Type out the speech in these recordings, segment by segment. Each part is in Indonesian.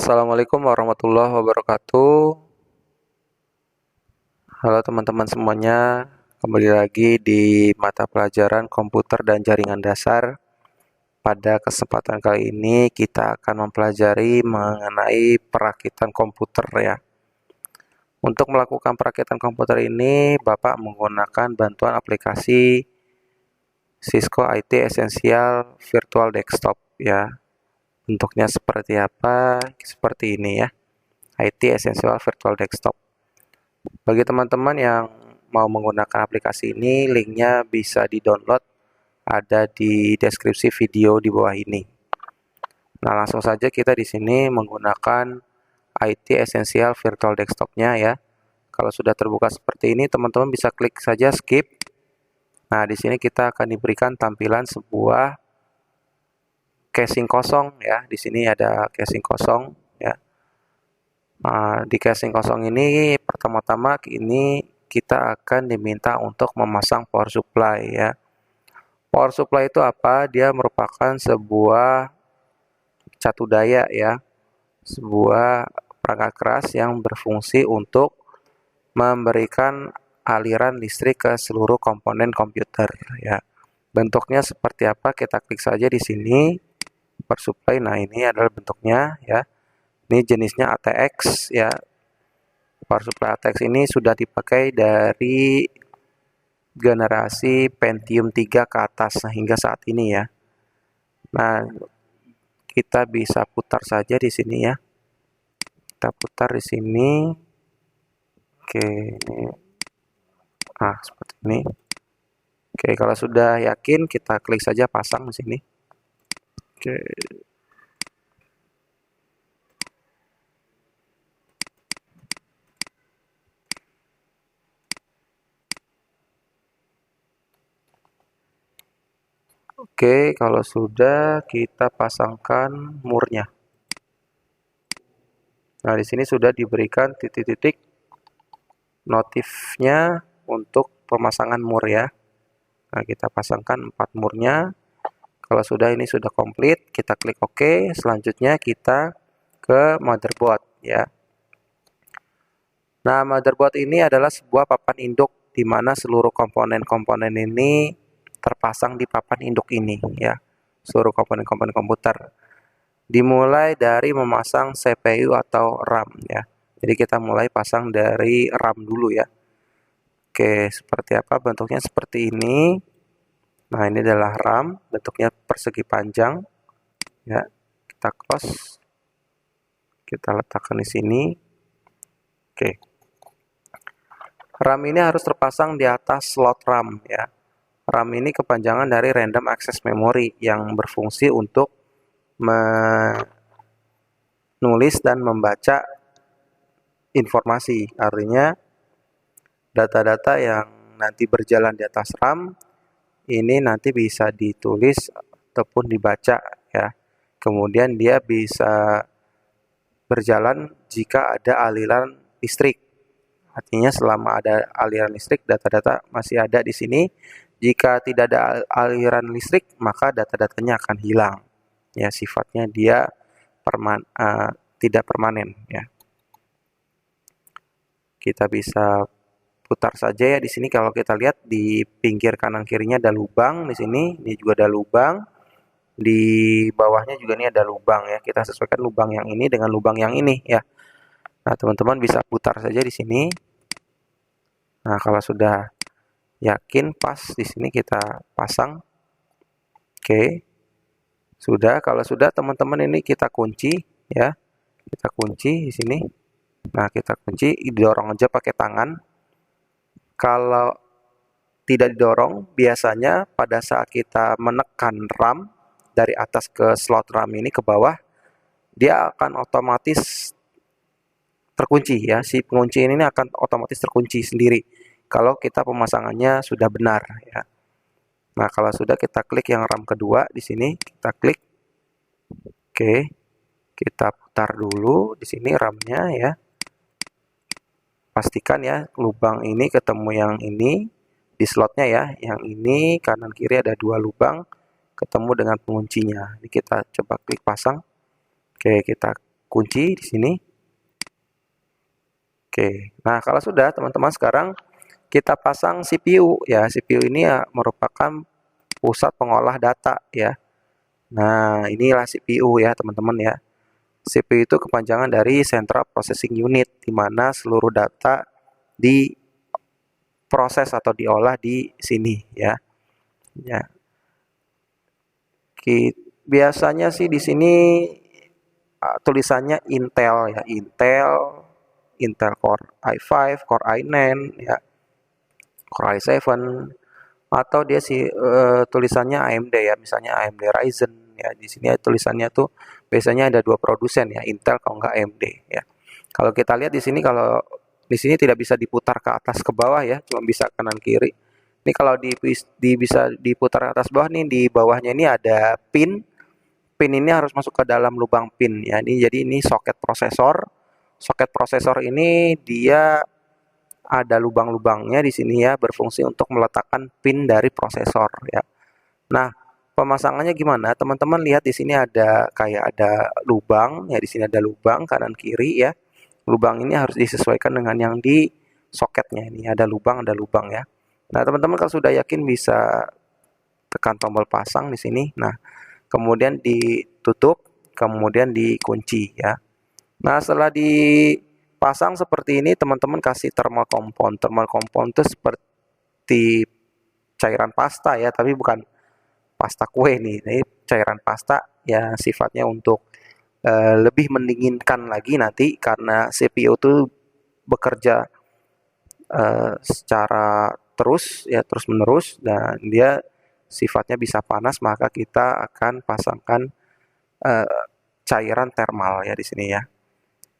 Assalamualaikum warahmatullahi wabarakatuh. Halo teman-teman semuanya, kembali lagi di mata pelajaran komputer dan jaringan dasar. Pada kesempatan kali ini kita akan mempelajari mengenai perakitan komputer ya. Untuk melakukan perakitan komputer ini, Bapak menggunakan bantuan aplikasi Cisco IT Essential Virtual Desktop ya. Bentuknya seperti apa? Seperti ini ya. IT Essential Virtual Desktop. Bagi teman-teman yang mau menggunakan aplikasi ini, linknya bisa di-download, ada di deskripsi video di bawah ini. Nah, langsung saja kita di sini menggunakan IT Essential Virtual Desktop-nya ya. Kalau sudah terbuka seperti ini, teman-teman bisa klik saja skip. Nah, di sini kita akan diberikan tampilan sebuah casing kosong ya. Di sini ada casing kosong ya. Nah, di casing kosong ini pertama-tama ini kita akan diminta untuk memasang power supply ya. Power supply itu apa? Dia merupakan sebuah catu daya ya. Sebuah perangkat keras yang berfungsi untuk memberikan aliran listrik ke seluruh komponen komputer ya. Bentuknya seperti apa? Kita klik saja di sini power supply. Nah, ini adalah bentuknya ya. Ini jenisnya ATX ya. Power supply ATX ini sudah dipakai dari generasi Pentium 3 ke atas hingga saat ini ya. Nah, kita bisa putar saja di sini ya. Kita putar di sini. Oke. Nah, seperti ini. Oke, kalau sudah yakin kita klik saja pasang di sini. Oke. Oke, kalau sudah kita pasangkan murnya. Nah, di sini sudah diberikan titik-titik notifnya untuk pemasangan mur ya. Nah, kita pasangkan 4 murnya. Kalau sudah ini sudah komplit, kita klik OK. Selanjutnya kita ke motherboard ya. Nah, motherboard ini adalah sebuah papan induk di mana seluruh komponen-komponen ini terpasang di papan induk ini ya. Seluruh komponen-komponen komputer. Dimulai dari memasang CPU atau RAM ya. Jadi kita mulai pasang dari RAM dulu ya. Oke, seperti apa bentuknya? Seperti ini. Nah, ini adalah RAM, bentuknya persegi panjang. Ya, kita close. Kita letakkan di sini. Oke. RAM ini harus terpasang di atas slot RAM ya. RAM ini kepanjangan dari Random Access Memory yang berfungsi untuk menulis dan membaca informasi. Artinya data-data yang nanti berjalan di atas RAM ini nanti bisa ditulis ataupun dibaca ya. Kemudian dia bisa berjalan jika ada aliran listrik. Artinya selama ada aliran listrik, data-data masih ada di sini. Jika tidak ada aliran listrik, maka data-datanya akan hilang. Ya, sifatnya dia tidak permanen ya. Kita bisa putar saja ya di sini. Kalau kita lihat di pinggir kanan kirinya ada lubang di sini, ini juga ada lubang. Di bawahnya juga ini ada lubang ya. Kita sesuaikan lubang yang ini dengan lubang yang ini ya. Nah, teman-teman bisa putar saja di sini. Nah, kalau sudah yakin pas di sini kita pasang. Oke. Sudah, kalau sudah teman-teman ini kita kunci ya. Kita kunci di sini. Nah, kita kunci, didorong aja pakai tangan. Kalau tidak didorong, biasanya pada saat kita menekan RAM dari atas ke slot RAM ini ke bawah, dia akan otomatis terkunci ya. Si pengunci ini akan otomatis terkunci sendiri kalau kita pemasangannya sudah benar ya. Nah, kalau sudah kita klik yang RAM kedua di sini, kita klik. Oke. Kita putar dulu di sini RAM-nya ya. Pastikan ya lubang ini ketemu yang ini di slotnya ya. Yang ini kanan kiri ada 2 lubang ketemu dengan penguncinya. Ini kita coba klik pasang. Oke, kita kunci di sini. Oke. Nah, kalau sudah teman-teman, sekarang kita pasang CPU ya. CPU ini ya merupakan pusat pengolah data ya. Nah, inilah CPU ya teman-teman ya. CPU itu kepanjangan dari Central Processing Unit, di mana seluruh data diproses atau diolah di sini ya. Ya. Biasanya sih di sini tulisannya Intel ya, Intel Core i5, Core i9 ya, Core i7, atau dia sih tulisannya AMD ya, misalnya AMD Ryzen ya. Di sini tulisannya tuh biasanya ada dua produsen ya, Intel kalau nggak AMD ya. Kalau kita lihat di sini, kalau di sini tidak bisa diputar ke atas ke bawah ya, cuma bisa kanan kiri. Ini kalau bisa diputar ke atas bawah nih, di bawahnya ini ada pin. Pin ini harus masuk ke dalam lubang pin ya. Jadi ini soket prosesor. Soket prosesor ini dia ada lubang-lubangnya di sini ya, berfungsi untuk meletakkan pin dari prosesor ya. Nah, pemasangannya gimana? Teman-teman lihat di sini ada ada lubang ya, di sini ada lubang kanan kiri ya. Lubang ini harus disesuaikan dengan yang di soketnya. Ini ada lubang ya. Nah, teman-teman kalau sudah yakin bisa tekan tombol pasang di sini. Nah, kemudian ditutup, kemudian dikunci ya. Nah, setelah dipasang seperti ini, teman-teman kasih thermal compound. Thermal compound itu seperti cairan pasta ya, tapi bukan pasta kue nih. Ini cairan pasta ya, sifatnya untuk lebih mendinginkan lagi nanti, karena CPU itu bekerja secara terus menerus, dan dia sifatnya bisa panas, maka kita akan pasangkan cairan thermal ya di sini ya.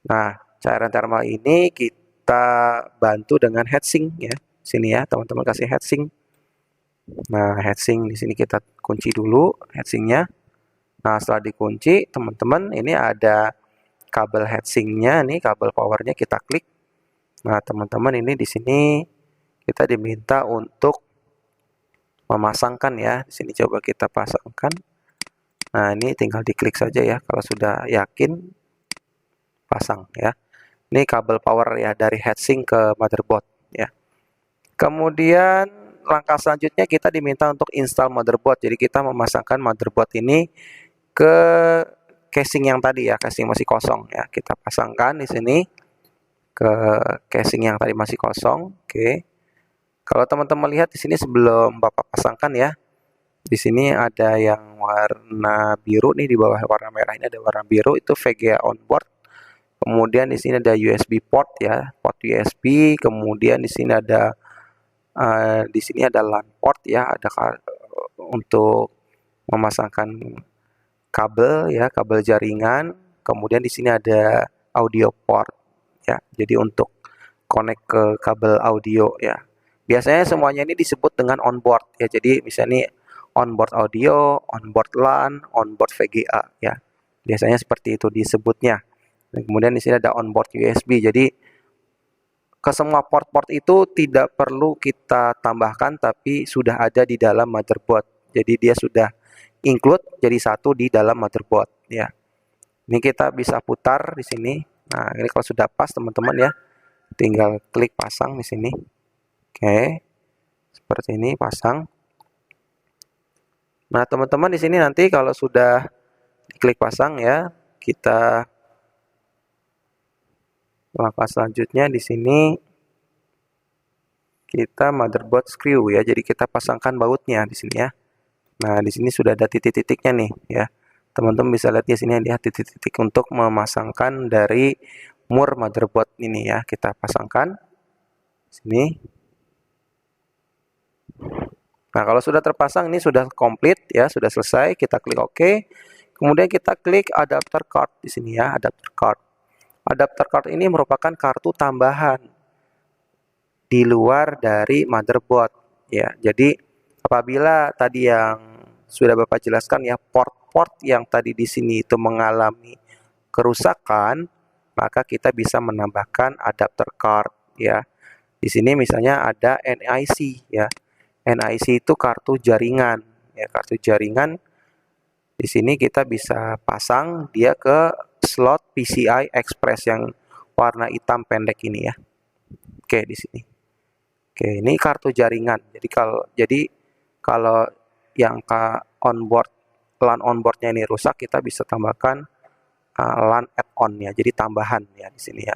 Nah, cairan thermal ini kita bantu dengan heatsink ya. Sini ya, teman-teman kasih heatsink. Nah, heatsink di sini kita kunci dulu heatsinknya. Nah, setelah dikunci, teman-teman, ini ada kabel heatsinknya nih, kabel powernya kita klik. Nah, teman-teman, ini di sini kita diminta untuk memasangkan ya. Di sini coba kita pasangkan. Nah, ini tinggal diklik saja ya. Kalau sudah yakin, pasang ya. Ini kabel power ya, dari heatsink ke motherboard ya. Kemudian langkah selanjutnya kita diminta untuk install motherboard. Jadi kita memasangkan motherboard ini ke casing yang tadi ya, casing masih kosong ya. Kita pasangkan di sini ke casing yang tadi masih kosong. Oke. Kalau teman-teman lihat di sini sebelum Bapak pasangkan ya, di sini ada yang warna biru nih, di bawah warna merah ini ada warna biru, itu VGA onboard. Kemudian di sini ada USB port ya, port USB. Kemudian di sini ada LAN port ya, ada untuk memasangkan kabel ya, kabel jaringan. Kemudian di sini ada audio port ya, jadi untuk connect ke kabel audio ya. Biasanya semuanya ini disebut dengan onboard ya. Jadi misalnya onboard audio, onboard LAN, onboard VGA ya. Biasanya seperti itu disebutnya. Dan kemudian di sini ada onboard USB. Jadi ke semua port-port itu tidak perlu kita tambahkan, tapi sudah ada di dalam motherboard. Jadi dia sudah include jadi satu di dalam motherboard ya. Ini kita bisa putar di sini. Nah, ini kalau sudah pas teman-teman ya, tinggal klik pasang di sini. Oke. Seperti ini pasang. Nah, teman-teman di sini nanti kalau sudah diklik pasang ya, kita langkah selanjutnya di sini kita motherboard screw ya. Jadi kita pasangkan bautnya di sini ya. Nah, di sini sudah ada titik-titiknya nih ya. Teman-teman bisa lihat di sini ada titik-titik untuk memasangkan dari mur motherboard ini ya. Kita pasangkan sini. Nah, kalau sudah terpasang, ini sudah komplit ya, sudah selesai. Kita klik OK. Kemudian kita klik adapter card di sini ya, adapter card. Adapter card ini merupakan kartu tambahan di luar dari motherboard ya. Jadi apabila tadi yang sudah Bapak jelaskan ya, port-port yang tadi di sini itu mengalami kerusakan, maka kita bisa menambahkan adapter card ya. Di sini misalnya ada NIC ya. NIC itu kartu jaringan ya, kartu jaringan. Di sini kita bisa pasang dia ke slot PCI Express yang warna hitam pendek ini ya. Oke, di sini. Oke, ini kartu jaringan. Jadi kalau yang onboard LAN onboardnya ini rusak, kita bisa tambahkan LAN add-on ya. Jadi tambahan ya di sini ya.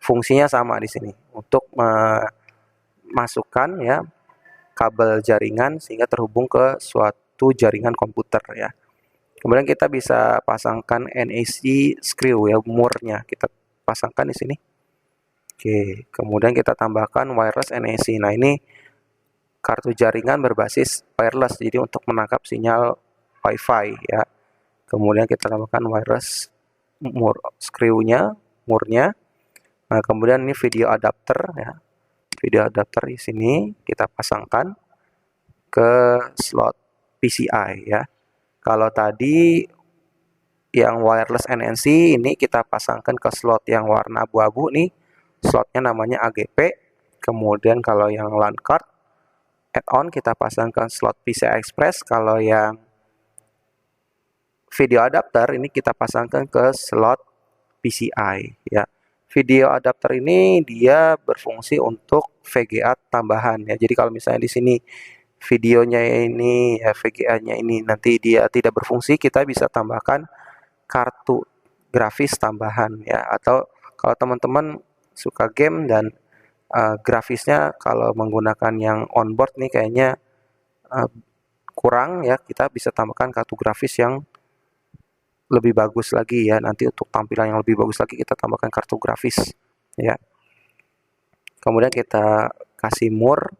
Fungsinya sama di sini untuk memasukkan ya kabel jaringan sehingga terhubung ke suatu jaringan komputer ya. Kemudian kita bisa pasangkan NAC screw ya, murnya kita pasangkan di sini. Oke, kemudian kita tambahkan wireless NAC. Nah, ini kartu jaringan berbasis wireless, jadi untuk menangkap sinyal WiFi ya. Kemudian kita tambahkan wireless murnya. Nah, kemudian ini video adapter ya. Video adapter di sini kita pasangkan ke slot PCI ya. Kalau tadi yang wireless NNC ini kita pasangkan ke slot yang warna abu-abu nih. Slotnya namanya AGP. Kemudian kalau yang LAN card add-on kita pasangkan slot PCI Express. Kalau yang video adapter ini kita pasangkan ke slot PCI ya. Video adapter ini dia berfungsi untuk VGA tambahan ya. Jadi kalau misalnya di sini videonya ini ya, VGA-nya ini nanti dia tidak berfungsi, kita bisa tambahkan kartu grafis tambahan ya. Atau kalau teman-teman suka game dan grafisnya kalau menggunakan yang onboard nih kayaknya kurang ya, kita bisa tambahkan kartu grafis yang lebih bagus lagi ya. Nanti untuk tampilan yang lebih bagus lagi kita tambahkan kartu grafis ya. Kemudian kita kasih more.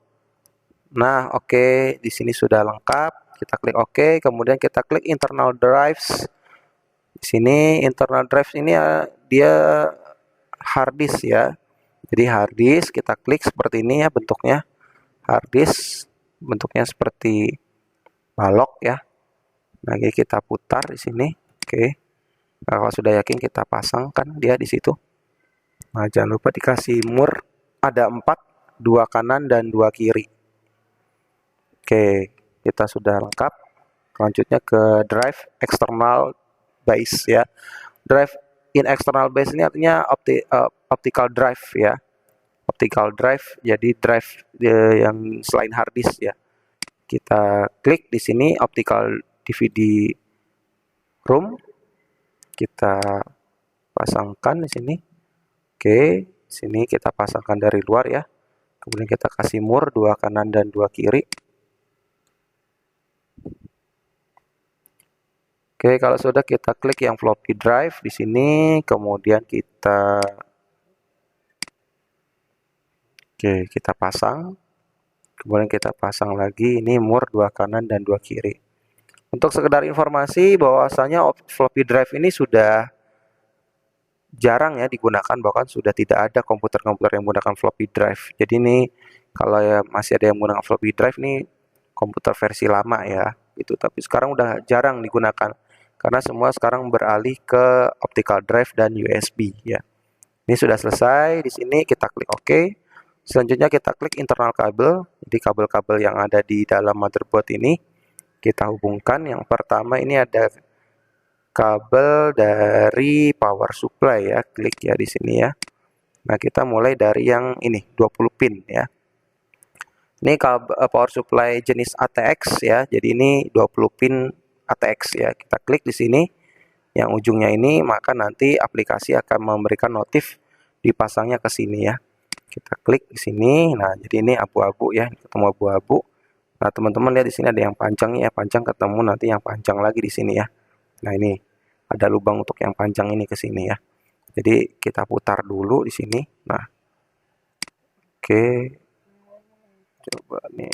Nah, oke, di sini sudah lengkap. Kita klik oke, kemudian kita klik internal drives. Di sini internal drives ini dia hard disk ya. Jadi hard disk kita klik seperti ini ya bentuknya. Hard disk bentuknya seperti balok ya. Nah, kita putar di sini. Oke. Nah, kalau sudah yakin kita pasangkan dia di situ. Nah, jangan lupa dikasih mur. Ada 4, 2 kanan dan 2 kiri. Oke, kita sudah lengkap. Selanjutnya ke drive external base ya. Drive in external base ini artinya optical drive ya. Optical drive, jadi drive yang selain hard disk ya. Kita klik di sini optical DVD room. Kita pasangkan di sini. Oke, sini kita pasangkan dari luar ya. Kemudian kita kasih mur 2 kanan dan 2 kiri. Oke, kalau sudah kita klik yang floppy drive di sini, kemudian kita pasang. Kemudian kita pasang lagi ini mur 2 kanan dan 2 kiri. Untuk sekedar informasi bahwasanya floppy drive ini sudah jarang ya digunakan, bahkan sudah tidak ada komputer-komputer yang menggunakan floppy drive. Jadi ini kalau ya masih ada yang menggunakan floppy drive nih komputer versi lama ya itu, tapi sekarang udah jarang digunakan karena semua sekarang beralih ke optical drive dan USB ya. Ini sudah selesai. Di sini kita klik OK. Selanjutnya kita klik internal kabel. Jadi kabel-kabel yang ada di dalam motherboard ini kita hubungkan. Yang pertama ini ada kabel dari power supply ya. Klik ya di sini ya. Nah, kita mulai dari yang ini 20 pin ya. Ini kabel power supply jenis ATX ya. Jadi ini 20 pin ATX ya. Kita klik di sini yang ujungnya ini, maka nanti aplikasi akan memberikan notif dipasangnya ke sini ya. Kita klik di sini. Nah, jadi ini abu-abu ya, ketemu abu-abu. Nah, teman-teman lihat di sini ada yang panjang ya, panjang ketemu nanti yang panjang lagi di sini ya. Nah, ini ada lubang untuk yang panjang ini ke sini ya. Jadi kita putar dulu di sini. Nah, oke. Coba nih.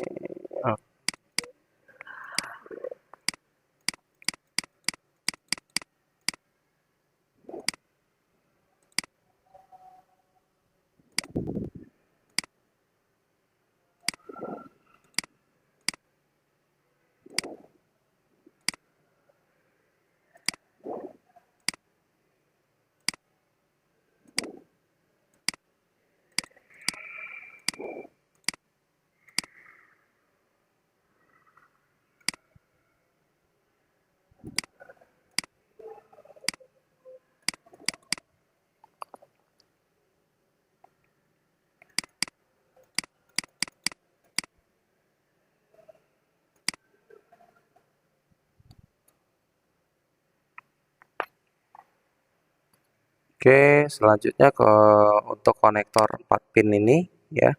Oke, selanjutnya untuk konektor 4 pin ini ya.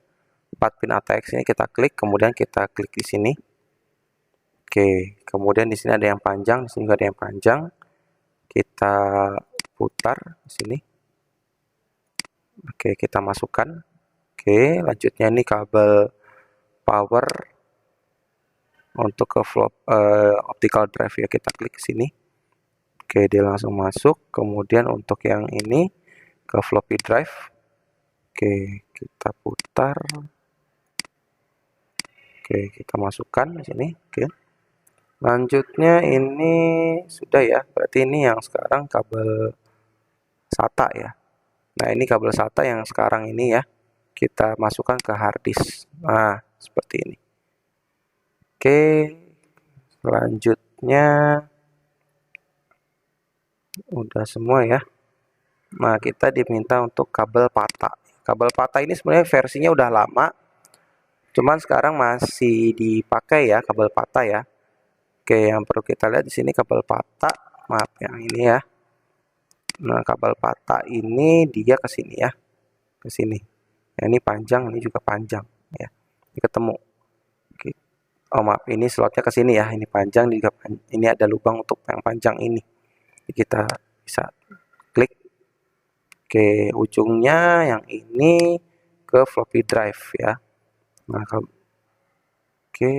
4 pin ATX ini kita klik, kemudian kita klik di sini. Oke, kemudian di sini ada yang panjang, di sini juga ada yang panjang. Kita putar di sini. Oke, kita masukkan. Oke, lanjutnya ini kabel power untuk ke optical drive ya, kita klik sini. Oke, dia langsung masuk. Kemudian untuk yang ini ke floppy drive. Oke, kita putar. Oke, kita masukkan di sini. Oke. Lanjutnya ini sudah ya, berarti ini yang sekarang kabel SATA ya. Nah, ini kabel SATA yang sekarang ini ya, kita masukkan ke hard disk. Nah, seperti ini. Oke, selanjutnya udah semua ya. Nah, kita diminta untuk kabel PATA. Kabel PATA ini sebenarnya versinya udah lama, cuman sekarang masih dipakai ya kabel PATA ya. Oke, yang perlu kita lihat di sini kabel PATA, maaf yang ini ya. Nah, kabel PATA ini dia ke sini ya, ke sini. Nah, ini panjang, ini juga panjang ya. Ini ketemu. Oke. Oh maaf, ini slotnya ke sini ya. Ini panjang, juga ini ada lubang untuk yang panjang ini. Jadi kita bisa klik. Oke, ujungnya yang ini ke floppy drive ya. Nah, oke.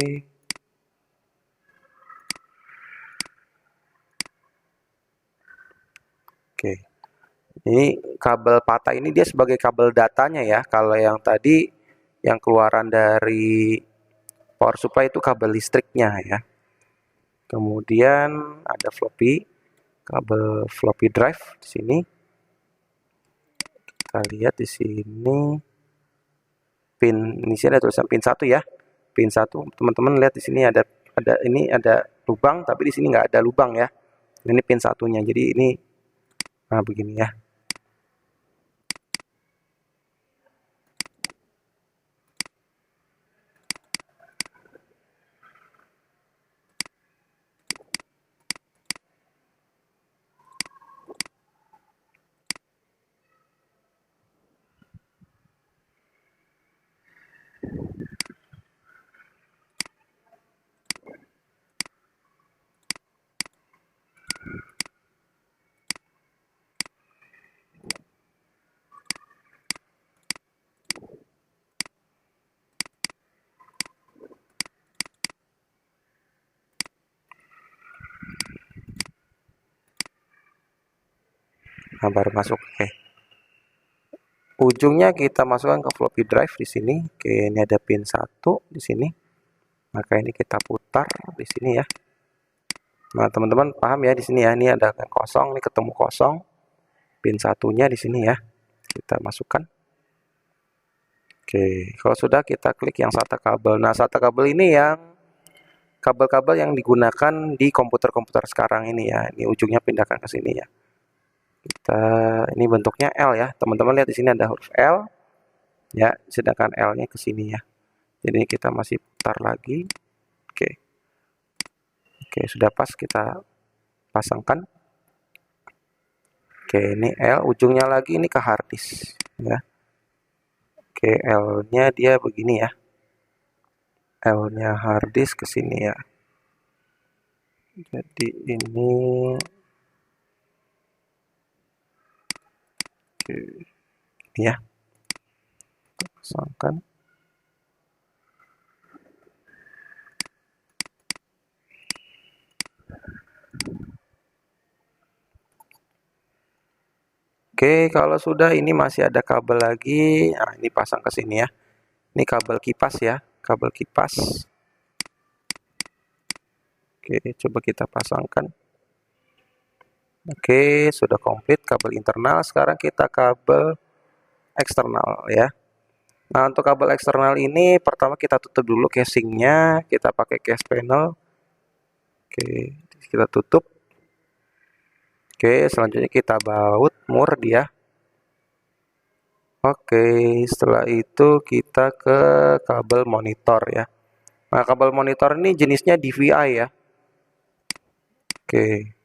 Oke. Ini kabel PATA ini dia sebagai kabel datanya ya. Kalau yang tadi yang keluaran dari power supply itu kabel listriknya ya. Kemudian ada kabel floppy drive di sini. Kita lihat di sini pin, ini sih ada tulisan pin 1 ya. Pin 1, teman-teman lihat di sini ada lubang, tapi di sini nggak ada lubang ya. Ini pin satunya. Jadi ini nah begini ya. Nah, baru masuk. Oke. Ujungnya kita masukkan ke floppy drive di sini. Oke, ini ada pin 1 di sini. Maka ini kita putar di sini ya. Nah, teman-teman paham ya di sini ya. Ini ada kosong, ini ketemu kosong. Pin satunya di sini ya. Kita masukkan. Oke, kalau sudah kita klik yang SATA kabel. Nah, SATA kabel ini yang kabel-kabel yang digunakan di komputer-komputer sekarang ini ya. Ini ujungnya pindahkan ke sini ya. Ini bentuknya L ya. Teman-teman lihat di sini ada huruf L ya, sedangkan L-nya ke sini ya. Jadi kita masih putar lagi. Oke. Oke, sudah pas, kita pasangkan. Oke, ini L, ujungnya lagi ini ke hard disk ya. Oke, L-nya dia begini ya. L-nya hard disk ke sini ya. Jadi ini ya. Pasangkan. Oke, kalau sudah ini masih ada kabel lagi. Nah, ini pasang ke sini ya. Ini kabel kipas ya, kabel kipas. Oke, coba kita pasangkan. Oke, sudah komplit kabel internal. Sekarang kita kabel eksternal ya. Nah, untuk kabel eksternal ini pertama kita tutup dulu casingnya. Kita pakai case panel. Oke, kita tutup. Oke, selanjutnya kita baut mur dia. Oke, setelah itu kita ke kabel monitor ya. Nah, kabel monitor ini jenisnya DVI ya. Oke.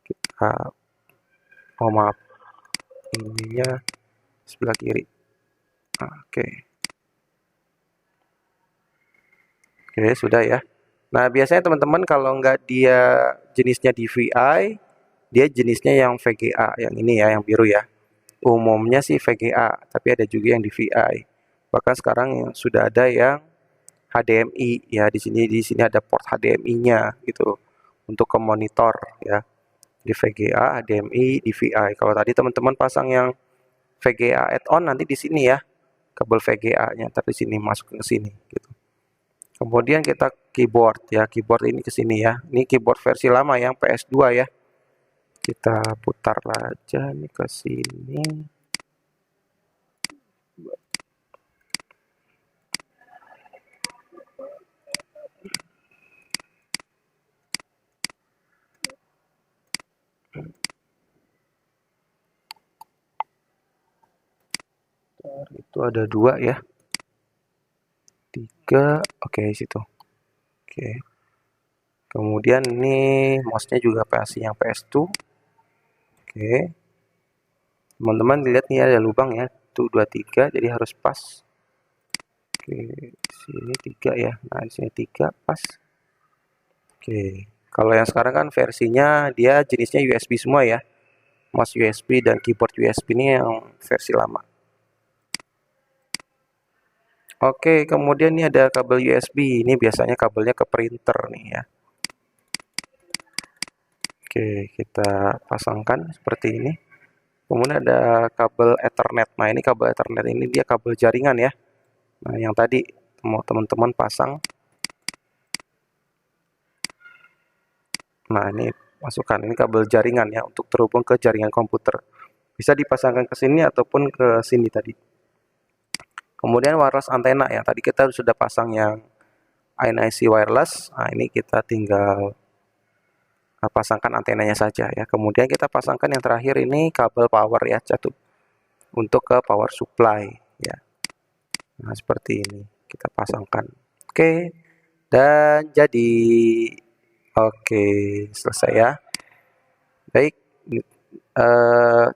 Kita, oh maaf. ininya sebelah kiri. Oke, sudah ya. Nah, biasanya teman-teman kalau nggak dia jenisnya DVI, dia jenisnya yang VGA, yang ini ya, yang biru ya. Umumnya sih VGA, tapi ada juga yang DVI. Bahkan sekarang sudah ada yang HDMI ya. Di sini ada port HDMI-nya gitu untuk ke monitor ya. Di VGA, HDMI, DVI. Kalau tadi teman-teman pasang yang VGA add-on nanti di sini ya. Kabel VGA-nya ntar di sini masuk ke sini gitu. Kemudian kita keyboard ya, keyboard ini ke sini ya. Ini keyboard versi lama yang PS2 ya. Kita putar aja nih ke sini. Itu ada 2 ya. 3, oke situ. Oke. Kemudian ini mouse-nya juga versi yang PS2. Oke. Teman-teman lihat nih ada lubang ya. Tuh 2, 3, jadi harus pas. Oke, sini 3 ya. Nah, di sini 3 pas. Oke. Kalau yang sekarang kan versinya dia jenisnya USB semua ya. Mouse USB dan keyboard USB ini yang versi lama. Oke, kemudian ini ada kabel USB. Ini biasanya kabelnya ke printer nih ya. Oke, kita pasangkan seperti ini. Kemudian ada kabel Ethernet. Nah, ini kabel Ethernet ini dia kabel jaringan ya. Nah, yang tadi teman-teman pasang. Nah, ini masukkan. Ini kabel jaringan ya untuk terhubung ke jaringan komputer. Bisa dipasangkan ke sini ataupun ke sini tadi. Kemudian wireless antena ya. Tadi kita sudah pasang yang NIC wireless. Nah, ini kita tinggal pasangkan antenanya saja ya. Kemudian kita pasangkan yang terakhir ini kabel power ya, jatuh untuk ke power supply ya. Nah, seperti ini kita pasangkan. Oke. Dan jadi oke, selesai ya. Baik,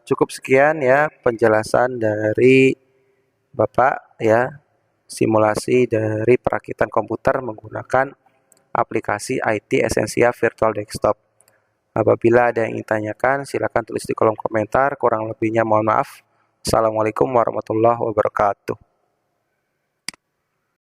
cukup sekian ya penjelasan dari Bapak ya, simulasi dari perakitan komputer menggunakan aplikasi IT Essentia Virtual Desktop. Apabila ada yang ingin tanyakan, silakan tulis di kolom komentar. Kurang lebihnya mohon maaf. Assalamualaikum warahmatullahi wabarakatuh.